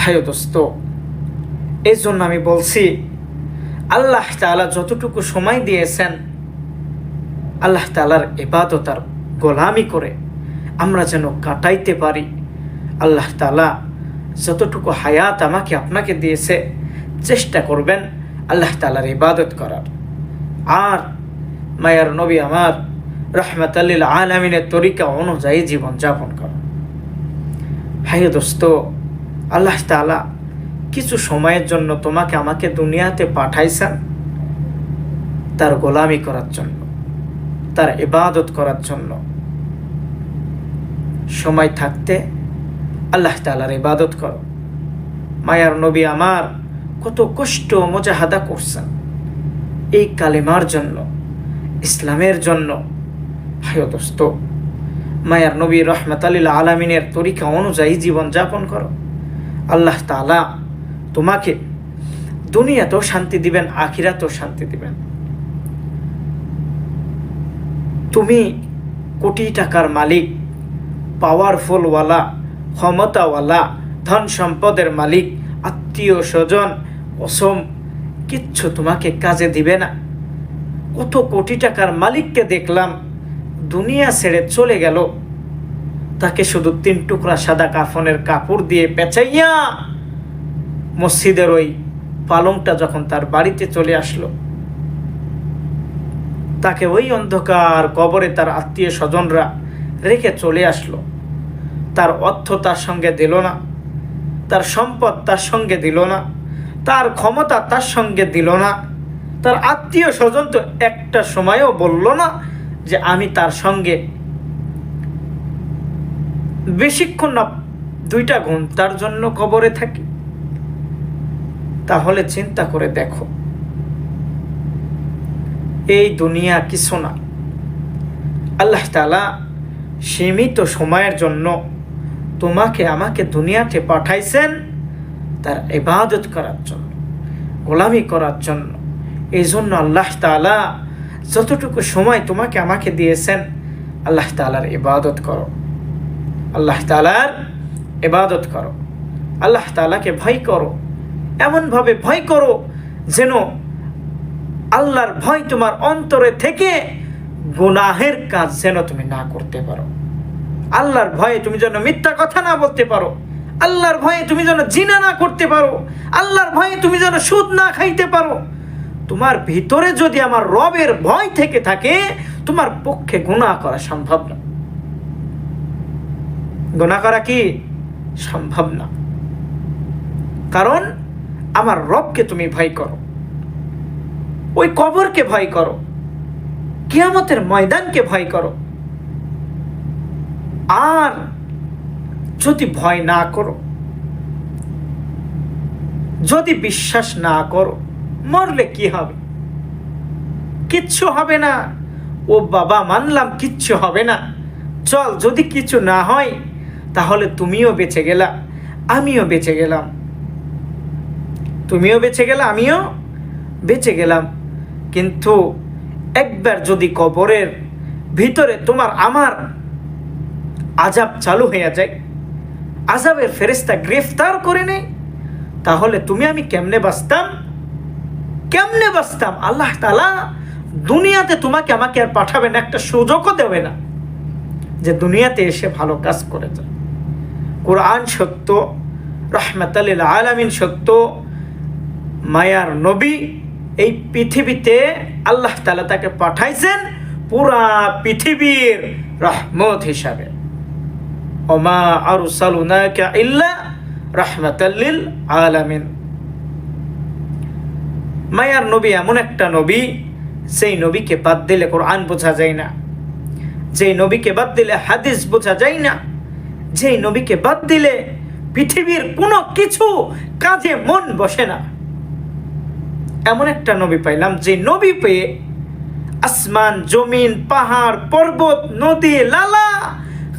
ভাই দোস্ত, এই জন্য আমি বলছি, আল্লাহ তাআলা যতটুকু সময় দিয়েছেন আল্লাহ তাআলার ইবাদত আর গোলামি করে আমরা যেন কাটাইতে পারি। আল্লাহ তাআলা যতটুকু হায়াত আমাকে আপনাকে দিয়েছে চেষ্টা করবেন আল্লাহ তাআলার ইবাদত করার। আর মায়ার নবী আমার রাহমাতাল লিল আলামিনের তরিকা অনুযায়ী জীবন যাপন করা। ভাই দোস্ত, আল্লাহ তাআলা কিছু সময়ের জন্য তোমাকে আমাকে দুনিয়াতে পাঠাইছেন তার গোলামি করার জন্য, তার ইবাদত করার জন্য। সময় থাকতে আল্লাহ তাআলার ইবাদত করো। মায়ার নবী আমার কত কষ্ট মুজাহাদা করছেন এই কালেমার জন্য, ইসলামের জন্য। ভাই দোস্ত, মায়ার নবী রাহমাতাল লিল আলামিনের তরিকা অনুযায়ী জীবন যাপন করো। আল্লাহ তাআলা তোমাকে দুনিয়াতেও শান্তি দিবেন, আখিরাতেও শান্তি দিবেন। তুমি কোটি টাকার মালিক, পাওয়ারফুলওয়ালা, ক্ষমতাওয়ালা, ধন সম্পদের মালিক, আত্মীয় স্বজন, কসম কিচ্ছু তোমাকে কাজে দিবে না। কত কোটি টাকার মালিককে দেখলাম দুনিয়া ছেড়ে চলে গেল, তাকে শুধু 3 টুকরা সাদা কাফনের কাপড় দিয়ে পেঁচাইয়া মসজিদের ওই পালংটা যখন তার বাড়িতে চলে আসলো, তাকে ওই অন্ধকার কবরে তার আত্মীয় স্বজনরা রেখে চলে আসলো। তার অর্থ তার সঙ্গে দিল না, তার সম্পদ তার সঙ্গে দিল না, তার ক্ষমতা তার সঙ্গে দিল না, তার আত্মীয় স্বজন তো একটা সময়ও বলল না যে আমি তার সঙ্গে বেশিক্ষণ না 2টা ঘন্টার জন্য কবরে থাকি। তাহলে চিন্তা করে দেখো, এই দুনিয়া কিছু না। আল্লাহ তাআলা সীমিত সময়ের জন্য তোমাকে আমাকে দুনিয়াতে পাঠাইছেন তার ইবাদত করার জন্য, গোলামি করার জন্য। এই জন্য আল্লাহ তাআলা যতটুকু সময় তোমাকে আমাকে দিয়েছেন আল্লাহ তাআলার ইবাদত করো, আল্লাহ তাআলার ইবাদত করো, আল্লাহ তাআলাকে ভয় করো। এমনভাবে ভয় করো যেন আল্লাহর ভয় তোমার অন্তরে থেকে গুনাহের কাজ যেন তুমি না করতে পারো। আল্লাহর ভয়ে তুমি যেন মিথ্যা কথা না বলতে পারো, আল্লাহর ভয়ে তুমি যেন জিনা না করতে পারো, আল্লাহর ভয়ে তুমি যেন সুদ না খাইতে পারো। তোমার ভিতরে যদি আমার রবের ভয় থেকে থাকে তোমার পক্ষে গুনাহ করা সম্ভব না। গুনাহ করা কি সম্ভব না, কারণ আমার রবকে তুমি ভয় করো, ওই কবরকে ভয় করো, কিয়ামতের ময়দানকে ভয় করো। আর যদি ভয় না করো, যদি বিশ্বাস না করো, মরলে কি হবে? কিচ্ছু হবে না। ও বাবা, মানলাম কিচ্ছু হবে না, চল যদি কিছু না হয় তাহলে তুমিও বেঁচে গেলা, আমিও বেঁচে গেলাম, তুমিও বেঁচে গেলা, আমিও বেঁচে গেলাম। কিন্তু একবার যদি কবরের ভিতরে তোমার আমার আযাব চালু হয়ে যায়, আযাবের ফেরেশতা গ্রেফতার করে নেয়, তাহলে তুমি আমি কেমনে বাঁচতাম? কেমনে বাঁচতাম? আল্লাহ তাআলা দুনিয়াতে তোমাকে আমাকে আর পাঠাবেন, একটা সুযোগও দেবে না যে দুনিয়াতে এসে ভালো কাজ করে যায়। কোরআন সত্য, রাহমাতাল লিল আলামিন সত্য, মায়ার নবী এই পৃথিবীতে আল্লাহ তাআলা তাকে পাঠাইছেন পুরা পৃথিবীর রহমত হিসাবে। ওমা আরসালনাকা ইল্লা রাহমাতাল লিল আলামিন। মায়ার নবী এমন একটা নবী, সেই নবীকে বাদ দিলে কোরআন বোঝা যায় না, যেই নবীকে বাদ দিলে হাদিস বোঝা যায় না, যেই নবীকে বাদ দিলে পৃথিবীর কোনো কিছু কাজে মন বসে না। এমন একটা নবী পাইলাম যে নবী পেয়ে আসমান, জমিন, পাহাড়, পর্বত, নদী, লালা,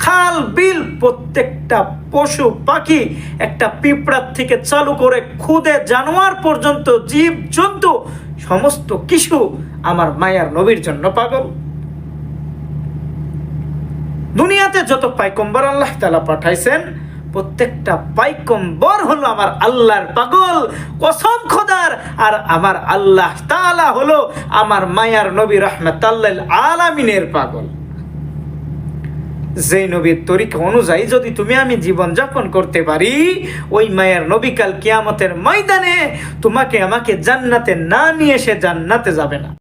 খাল, বিল, প্রত্যেকটা পশু পাখি, একটা পিঁপড়ার থেকে চালু করে খুদে জানোয়ার পর্যন্ত, জীব জন্তু, সমস্ত কিছু আমার মায়ার নবীর জন্য পাগল। দুনিয়াতে যত পয়গম্বর আল্লাহ তাআলা পাঠাইছেন প্রত্যেকটা পাইকম্বর হলো আমার আল্লাহর পাগল, কসম খোদার। আর আমার আল্লাহ তাআলা হলো আমার মায়ার নবী রাহমাতাল্লিল আলামিনের পাগল। যেই নবীর তরিকা অনুযায়ী যদি তুমি আমি জীবন যাপন করতে পারি, ওই মায়ার নবী কাল কিয়ামতের ময়দানে তোমাকে আমাকে জান্নাতে না নিয়ে সে জান্নাতে যাবে না।